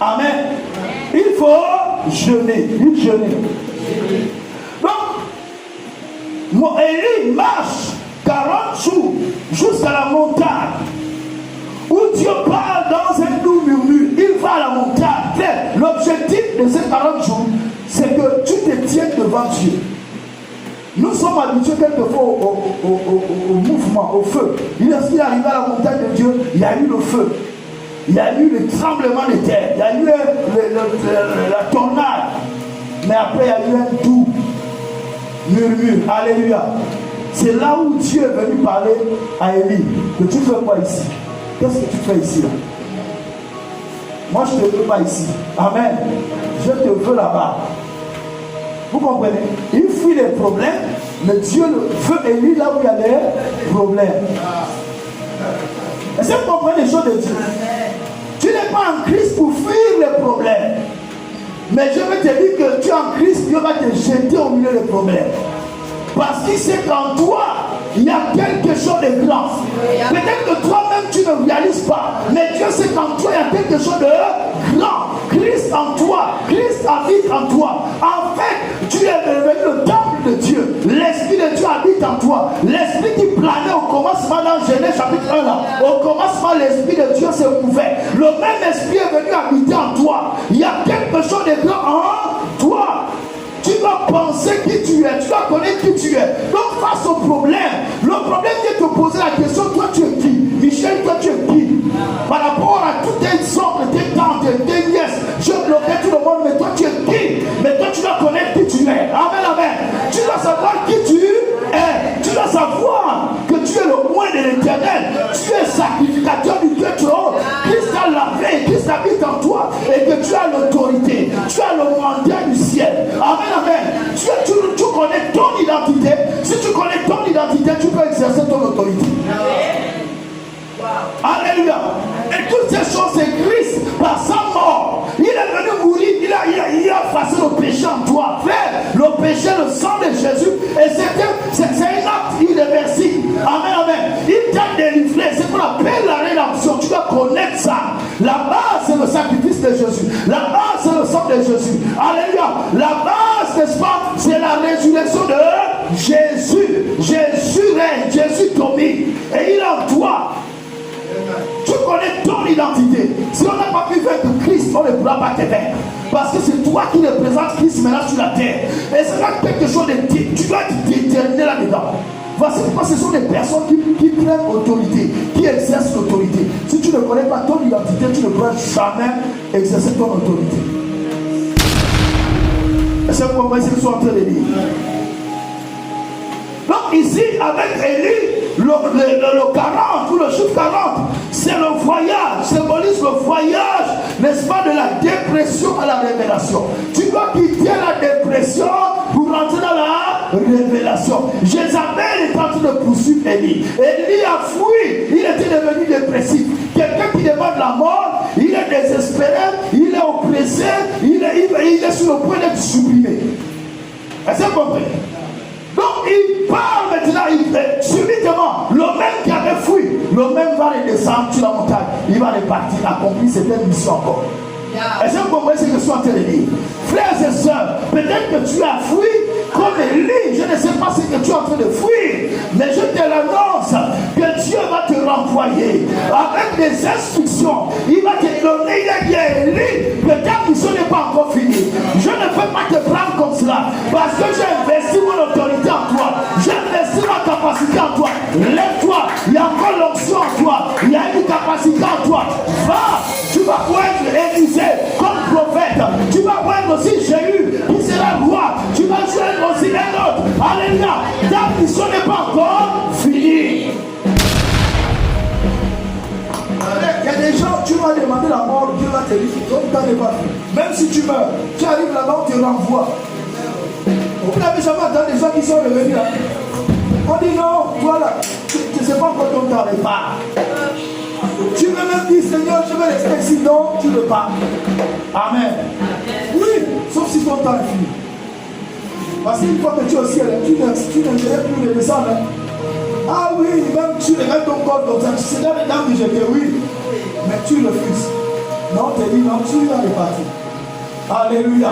Amen. Il faut jeûner. Il jeûner. Donc, Élie marche 40 jours jusqu'à la montagne où Dieu parle dans un doux murmure. Il va à la montagne. L'objectif de ces 40 jours, c'est que tu te tiennes devant Dieu. Nous sommes habitués quelquefois au mouvement, au feu. Il est arrivé à la montagne de Dieu, il y a eu le feu. Il y a eu le tremblement de terre. Il y a eu la tornade. Mais après, il y a eu un doux murmure. Alléluia. C'est là où Dieu est venu parler à Élie. Que tu fais quoi ici? Qu'est-ce que tu fais ici là? Moi, je ne te veux pas ici. Amen. Je te veux là-bas. Vous comprenez? Il fuit les problèmes, mais Dieu veut Élie là où il y a des problèmes. Est-ce que vous comprenez les choses de Dieu? Tu n'es pas en Christ pour fuir les problèmes. Mais je veux te dire que tu es en Christ, Dieu va te jeter au milieu des problèmes. Parce qu'il sait qu'en toi, il y a quelque chose de grand. Peut-être que toi-même tu ne réalises pas. Mais Dieu sait qu'en toi, il y a quelque chose de grand. Christ en toi. Christ habite en toi. En fait, tu es devenu le temple de Dieu. L'Esprit de Dieu habite en toi. L'Esprit qui planait au commencement dans Genèse chapitre 1 là. Au commencement, l'Esprit de Dieu s'est ouvert. Le même Esprit est venu habiter en toi. Il y a quelque chose de grand en toi. Tu dois penser qui tu es, tu dois connaître qui tu es. Donc face au problème, le problème vient te poser la question, toi tu es qui? Michel, toi tu es qui? Par rapport à toutes tes sortes, tes tantes, tes nièces, je bloquais tout le monde, mais toi tu es qui? Mais toi tu dois connaître qui tu es. Amen, amen. Tu dois savoir qui tu es. Tu dois savoir que tu es le roi de l'Éternel. Tu es sacrificateur du Dieu très haut. Christ t'a lavé, Christ habite en toi et que tu as l'autorité. Tu as le mandat du ciel. Amen. Amen. Tu connais ton identité. Si tu connais ton identité, tu peux exercer ton autorité. Alléluia. Et toutes ces choses, c'est Christ par sa mort. Il est venu mourir. Il a effacé le péché en toi. Frère, le péché, le sang de Jésus. Et c'est un acte irréversible. Amen, amen. Il t'a délivré. C'est ce qu'on appelle la rédemption. Tu dois connaître ça. La base, c'est le sacrifice de Jésus. La base, c'est le sang de Jésus. Alléluia. La base, n'est-ce pas, c'est la résurrection de Jésus. Jésus règne. Jésus domine. Et il est en toi. Tu connais ton identité. Si on n'a pas pu faire que Christ, on ne pourra pas te faire. Parce que c'est toi qui représente Christ maintenant sur la terre. Et c'est là quelque chose de... Tu dois te déterminer là-dedans. Voici pourquoi ce sont des personnes qui prennent autorité, qui exercent l'autorité. Si tu ne connais pas ton identité, tu ne pourras jamais exercer ton autorité. Est-ce que vous comprenez ce que je suis en train de dire? Donc ici, avec Élie, le 40 ou le chiffre 40, c'est le voyage, symbolise le voyage, n'est-ce pas, de la dépression à la révélation. Tu dois quitter la dépression pour rentrer dans la révélation. Jézabel est en train de poursuivre Élie. Élie a fui, il était devenu dépressif. Quelqu'un qui demande la mort, il est désespéré, il est oppressé, il est sur le point d'être supprimé. Est-ce que vous comprenez? Donc il parle maintenant, subitement, le même qui avait fui, le même va redescendre sur la montagne, il va repartir, accomplir cette mission encore. Est-ce que vous comprenez ce que je suis en train de dire? Frères et sœurs, peut-être que tu as fui comme Élie, je ne sais pas ce que tu es en train de fuir, mais je te l'annonce que Dieu va te renvoyer avec des instructions. Il va te donner, il a dit à Élie que ta mission n'est pas encore finie. Je ne peux pas te prendre comme cela parce que j'ai investi mon autorité en toi, j'ai investi ma capacité en toi. Lève-toi, il y a encore l'onction en toi, il y a une capacité en toi. Va, tu vas poindre Élisée comme prophète, tu vas poindre aussi Jéhu qui sera roi, tu vas joindre aussi un autre. Alléluia, ta mission n'est pas encore finie. Il y a des gens, tu vas demander la mort, Dieu va te dire, ton temps n'est pas fini. Même si tu meurs, tu arrives là-bas, on te renvoie. Vous n'avez jamais entendu des gens qui sont revenus là. On dit non, voilà, tu ne sais pas quand ton temps n'est pas. Tu veux même dire, Seigneur, je vais rester ici, non, tu ne veux pas. Amen. Oui, sauf si ton temps est fini. Parce qu'une fois que tu es au ciel, tu n'aimerais plus le descendre. Ah oui, même tu regardes ton corps comme ça, tu sais dans les dames que je dis oui, mais tu refuses. Non, on te dit non, tu vas repartir. Alléluia.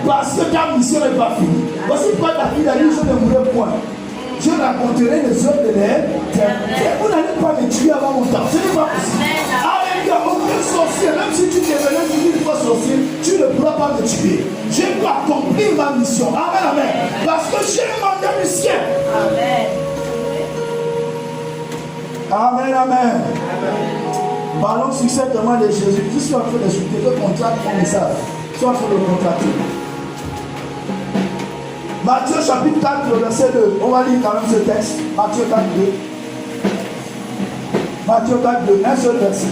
Parce que ta mission n'est pas finie. Voici pourquoi David a dit je ne mourrai point. Je raconterai les œuvres de l'air. Vous n'allez pas me tuer avant mon temps. Ce n'est pas possible. Alléluia. Aucun sorcier, même si tu devenais 1000 fois sorcier, tu ne pourras pas me tuer. Je peux accomplir ma mission. Amen, amen. Parce que j'ai un mandat du ciel. Amen, amen. Parlons succinctement de Jésus. Je suis en train de chuter le contrat mon message. Je suis en train de contracter. Matthieu chapitre 4, le verset 2. On va lire quand même ce texte. Matthieu 4, 2. Matthieu 4, 2. Un seul verset.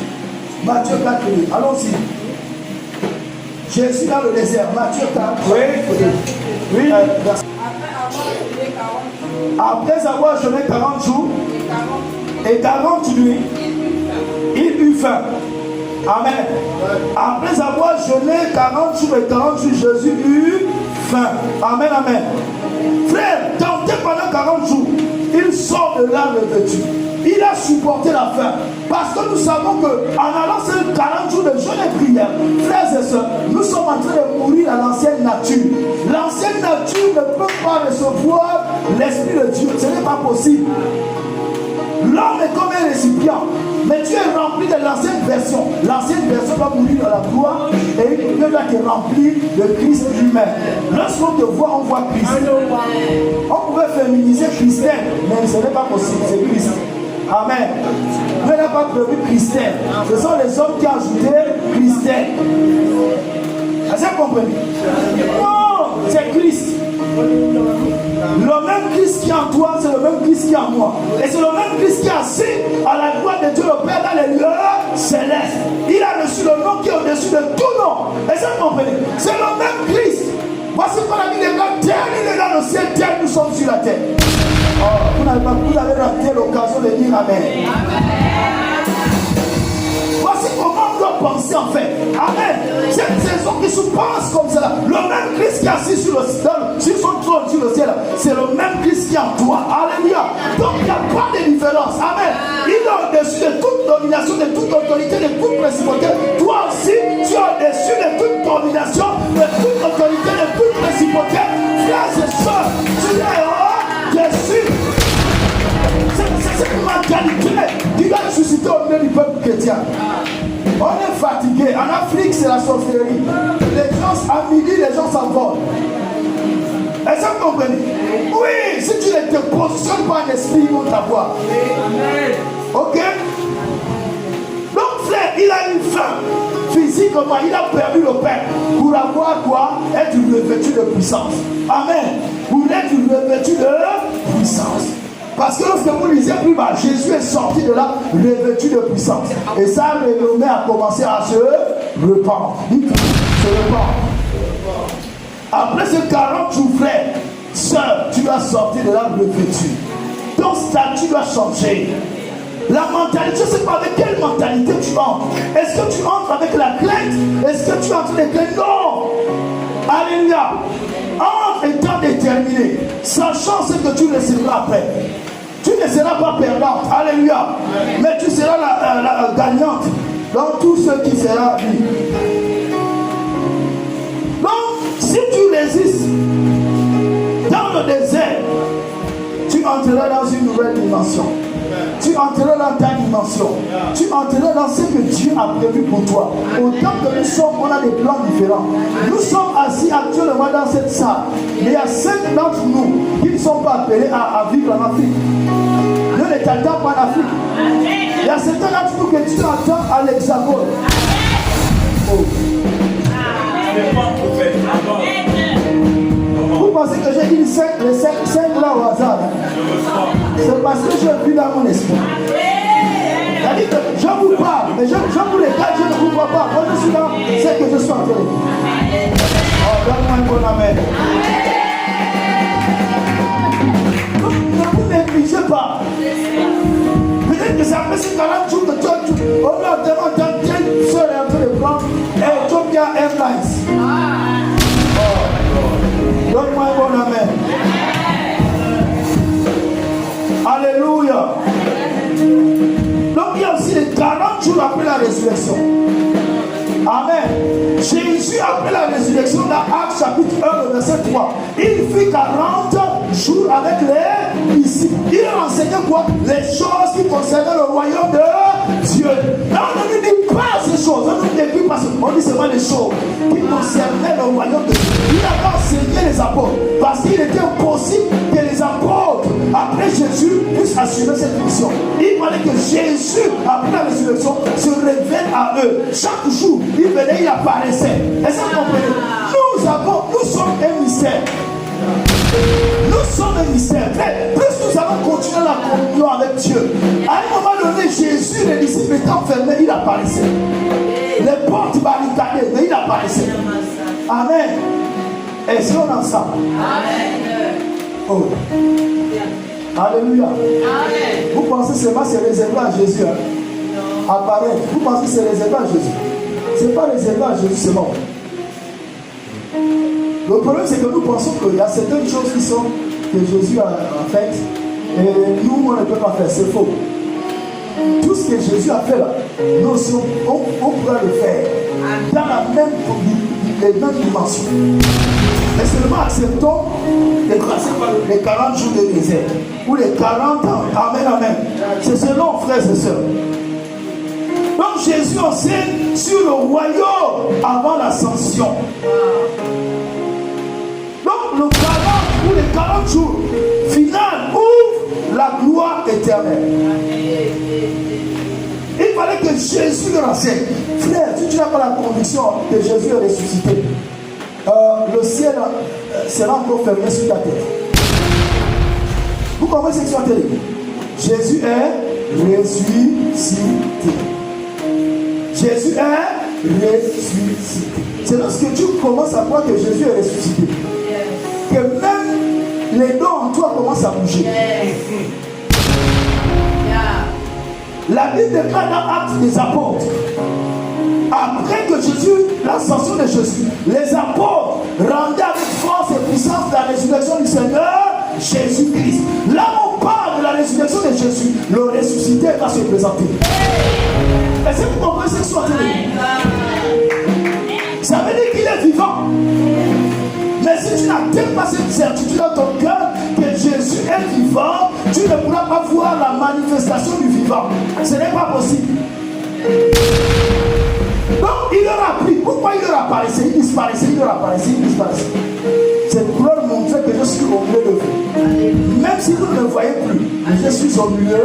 Matthieu 4, 2. Allons-y. Jésus dans le désert. Matthieu 4. Oui. Après avoir jeûné 40 jours et 40 nuits, il eut faim. Amen. Après avoir jeûné 40 jours et 40 jours, Jésus eut faim. Amen, amen. Frère, tenté pendant 40 jours, il sort de là revêtu. Il a supporté la faim. Parce que nous savons qu'en allant ces 40 jours de jeûne et prière, frères et sœurs, nous sommes en train de mourir à l'ancienne nature. L'ancienne nature ne peut pas recevoir l'Esprit de Dieu. Ce n'est pas possible. L'homme est comme un récipient. Mais tu es rempli de l'ancienne version. L'ancienne version va mourir dans la gloire et une nouvelle qui est remplie de Christ lui-même. Lorsqu'on te voit, on voit Christ. On pouvait féminiser Christelle, mais ce n'est pas possible, c'est Christ. Amen. Dieu n'a pas prévu Christelle. Ce sont les hommes qui ont ajouté Christelle. Est-ce que vous comprenez? Non, c'est Christ. Le même Christ qui est en toi, c'est le même Christ qui est en moi. Et c'est le même Christ qui est assis à la droite de Dieu le Père dans les lieux célestes. Il a reçu le nom qui est au-dessus de tout nom. Est-ce que vous comprenez? C'est le même Christ. Voici pourquoi la Bible est dans la terre, il est dans le ciel, terre, nous sommes sur la terre. Oh, vous avez raté l'occasion de dire Amen. Voici comment on doit penser en fait. Amen. Cette saison qui se passe comme ça. Le même Christ qui est assis sur son trône sur le ciel, c'est le même Christ qui est en toi. Alléluia. Donc il n'y a pas de différence. Amen. Il est au-dessus de toute domination, de toute autorité, de toute principauté. Toi aussi, tu es au-dessus de toute domination, de toute autorité, de toute principauté. Frères et sœurs, tu es au-dessus. C'est une mentalité qui va susciter au milieu du peuple chrétien. On est fatigué. En Afrique, c'est la sorcellerie. Les gens, à midi, les gens s'envolent. Est-ce que vous comprenez? Oui, si tu ne te positionnes pas en esprit, ils vont t'avoir. Ok? Donc, frère, il a une faim. Physiquement, il a perdu le pain. Pour avoir quoi? Être revêtu de puissance. Amen. Pour être revêtu de puissance. Parce que lorsque vous lisez plus bas, Jésus est sorti de là, revêtu de puissance. Et ça, le a commencé à se répandre. Se répandre. Après ces 40 jours, frère, sœur, tu dois sortir de là revêtu. Ton statut doit changer. La mentalité, je ne sais pas avec quelle mentalité tu entres. Est-ce que tu entres avec la crainte? Est-ce que tu entres avec la crainte? Non. Alléluia. Entre étant déterminé, sachant ce que tu recevras après. Tu ne seras pas perdante. Alléluia. Mais tu seras la gagnante dans tout ce qui sera dit. Donc, si tu résistes dans le désert, tu entreras dans une nouvelle dimension. Tu entreras dans ta dimension. Tu entreras dans ce que Dieu a prévu pour toi. Autant que nous sommes, on a des plans différents. Nous sommes assis actuellement dans cette salle. Mais il y a 5 d'entre nous qui ne sont pas appelés à vivre en Afrique. Dieu ne t'attend pas en Afrique. Il y a certains d'entre nous que tu attends à l'Hexagone. Oh. Vous pensez que j'ai dit les 5 là au hasard? C'est parce que je vis dans mon esprit. C'est-à-dire que je vous parle, mais je vous regarde, je ne vous vois pas. Moi je suis dans ce que je suis en train de dire. Oh, donne-moi un bon amen. Donc, ne vous négligez pas. Peut-être que c'est après ces 40 jours que toi, on va entendre quelle soeur est en train de prendre Ethiopia Airlines. Donne-moi un bon amen. Alléluia. Donc il y a aussi les 40 jours après la résurrection. Amen. Jésus, après la résurrection, dans Actes chapitre 1, verset 3, il fit 40 jours avec les disciples. Il enseignait quoi? Les choses qui concernaient le royaume de Dieu. Là, on ne dit pas ces choses. On ne dit pas, on dit seulement les choses qui concernaient le royaume de Dieu. Il avait enseigné les apôtres parce qu'il était impossible que les apôtres, après Jésus, puissent assumer cette mission. Il fallait que Jésus, après la résurrection, se révèle à eux. Chaque jour, il venait, il apparaissait. Est-ce que vous comprenez? Nous sommes un mystère. Nous sommes un mystère. Plus nous allons continuer la communion avec Dieu. À un moment donné, Jésus, les disciples étaient enfermés, il apparaissait. Les portes barricadées, mais il apparaissait. Amen. Est-ce qu'on est ensemble? Amen. Oh. Alléluia. Amen. Vous pensez seulement que c'est réservé à Jésus? Apparaître. Vous pensez que c'est réservé à Jésus? Ce n'est pas réservé à Jésus seulement. Le problème, c'est que nous pensons qu'il y a certaines choses qui sont que Jésus a fait et nous, on ne peut pas faire. C'est faux. Tout ce que Jésus a fait là, nous aussi, on pourra le faire dans les mêmes dimensions. Mais seulement acceptons les 40 jours de désert ou les 40 ans. Amen, amen. C'est selon, frères et sœurs. Donc Jésus enseigne sur le royaume avant l'ascension. Donc le 40 ou les 40 jours final ouvre la gloire éternelle. Il fallait que Jésus le renseigne. Frère, si tu n'as pas la conviction que Jésus est ressuscité, le ciel sera encore fermé sur ta tête. Vous comprenez ce que c'est terrible? Jésus est ressuscité. Jésus est ressuscité. C'est lorsque tu commences à croire que Jésus est ressuscité que même les dents en toi commencent à bouger. La Bible déclare dans Actes des apôtres, après que Jésus, l'ascension de Jésus, les apôtres rendaient avec force et puissance la résurrection du Seigneur Jésus-Christ. Là on parle de la résurrection de Jésus, le ressuscité va se présenter. Est-ce que vous comprenez ce que soit dit? Ça veut dire qu'il est vivant. Mais si tu n'as pas cette certitude dans ton cœur que Jésus est vivant, tu ne pourras pas voir la manifestation du vivant. Ce n'est pas possible. Donc il leur a pris. Pourquoi il leur apparaissait? Il disparaissait, il leur apparaissait, il disparaissait. C'est pour leur montrer que je suis au milieu de vous. Même si vous ne me voyez plus, je suis au milieu.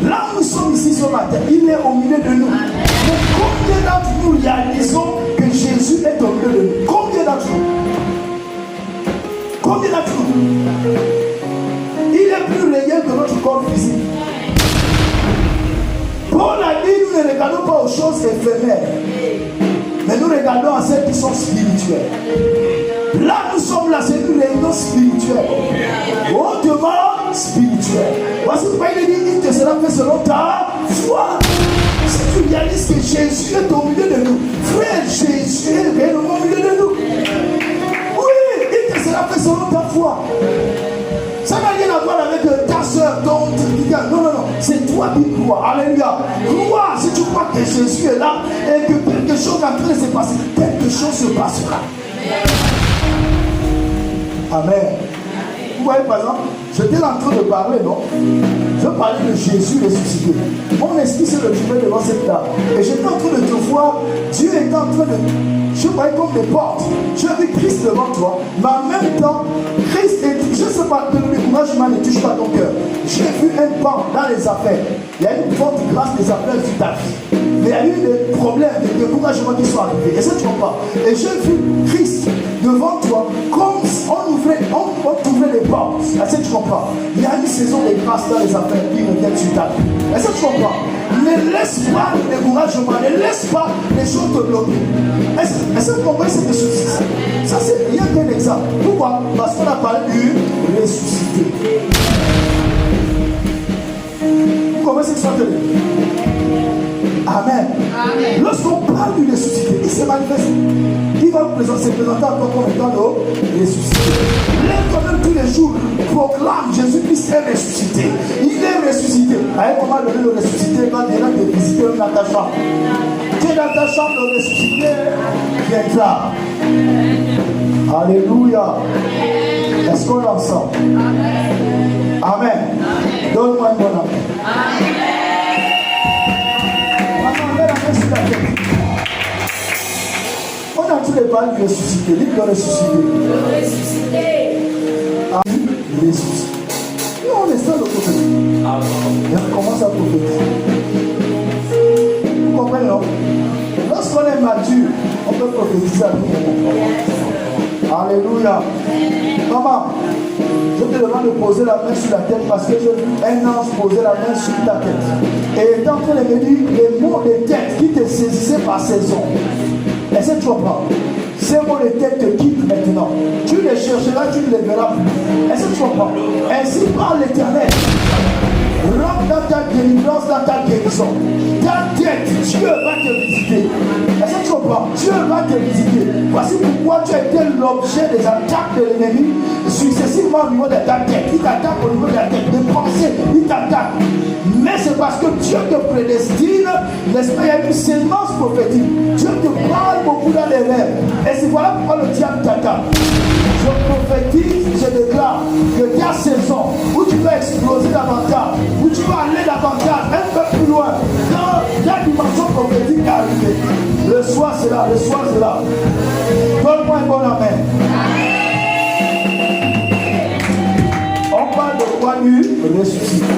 Là où nous sommes ici sur la terre, il est au milieu de nous. Mais combien d'entre nous réalisons que Jésus est au milieu de nous? Combien d'entre nous? Combien d'entre nous? Il est plus réel que notre corps physique. Paul a dit, nous ne regardons pas aux choses éphémères, mais nous regardons à celles qui sont spirituelles. Là, nous sommes là, c'est une réunion spirituelle. Hautement spirituelle. Voici pourquoi il dit, il te sera fait selon ta foi. Si tu réalises que Jésus est au milieu de nous, frère, Jésus est réellement au milieu de nous. Oui, il te sera fait selon ta foi. Ça n'a rien à voir avec ta soeur, ton truc. Non, non, non. C'est toi qui crois. Alléluia. Crois si tu crois que Jésus est là et que quelque chose est en train de se passer. Quelque chose se passera. Amen. Vous voyez, par exemple, j'étais en train de parler, non? Je parlais de Jésus ressuscité. Mon esprit s'est retrouvé devant cette table. Et j'étais en train de te voir. Dieu était en train de... Je voyais comme des portes. Tu as vu Christ devant toi. Mais en même temps, Christ est... Je ne sais pas, que le découragement ne touche pas ton cœur. J'ai vu un pan dans les affaires. Il y a une forte grâce des affaires sur ta vie. Mais il y a eu des problèmes, des découragements qui sont arrivés. Et ça, tu comprends. Et j'ai vu Christ devant toi comme on ouvrait les portes. Est-ce que tu comprends? Il y a une saison de grâce dans les affaires qui reviennent sur ta vie. Est-ce que tu comprends? Ne laisse pas le découragement, ne laisse pas les choses te bloquer. Est-ce que tu comprends cette chose? Ça, c'est rien qu'un exemple. Pourquoi? Parce qu'on a parlé du ressuscité. Vous comprenez ce que ça veut dire? Amen. Lorsqu'on parle du ressuscité, il se manifeste. Il va se présenter à toi comme étant le ressuscité. Lève quand même tous les jours, proclame Jésus-Christ est ressuscité. Il est ressuscité. À un moment donné, le ressuscité va venir te visiter dans ta chambre. Tu es dans ta chambre, le ressuscité viendra. Alléluia. Est-ce qu'on est ensemble? Amen. Donne-moi un bon amen. Maman, mets la main sur la tête. On a tous les balles du ressuscité. Livre de ressuscité. Le ressuscité. Ah, le ressuscité. Nous, on est seul au prophétique. Et on commence à prophétiser. Vous comprenez, non? Lorsqu'on est mature, on peut prophétiser à nous. Alléluia. Maman, je te demande de poser la main sur la tête parce que j'ai vu un ange poser la main sur ta tête. Et il est en train de me dire les mots de tête qui te saisissaient par saison. Est-ce que tu comprends? Ces mots de tête te quittent maintenant. Tu les chercheras, tu ne les verras plus. Est-ce que tu comprends? Ainsi parle l'Éternel. Rentre dans ta délivrance, dans ta guérison. Ta tête, Dieu va te visiter. Est-ce que tu comprends? Dieu va te visiter. Voici pourquoi tu as été l'objet des attaques de l'ennemi successivement au niveau de ta tête. Il t'attaque au niveau de la tête. Des pensées, il t'attaque. Mais c'est parce que Dieu te prédestine, n'est-ce pas? Il y a une sémence prophétique. Dieu te parle beaucoup dans les rêves. Et c'est voilà pourquoi le diable t'attaque. Je prophétise, je déclare que ta saison où tu vas exploser davantage, où tu vas aller davantage, un peu plus loin, quand ta dimension prophétique est arrivée, le soir c'est là, le soir c'est là. Donne-moi un bon amen. On parle de quoi nu? Ressuscité.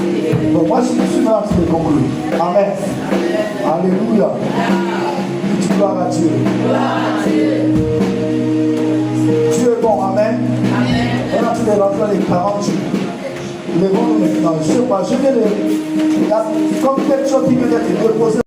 Donc moi je suis là en train de conclure. Amen. Alléluia. Tu gloire à Dieu. Dieu est bon, amen. On a tous les rentrées les 40 jours. Levons-nous maintenant. Je sais pas, je vais comme quelque chose qui vient d'être déposé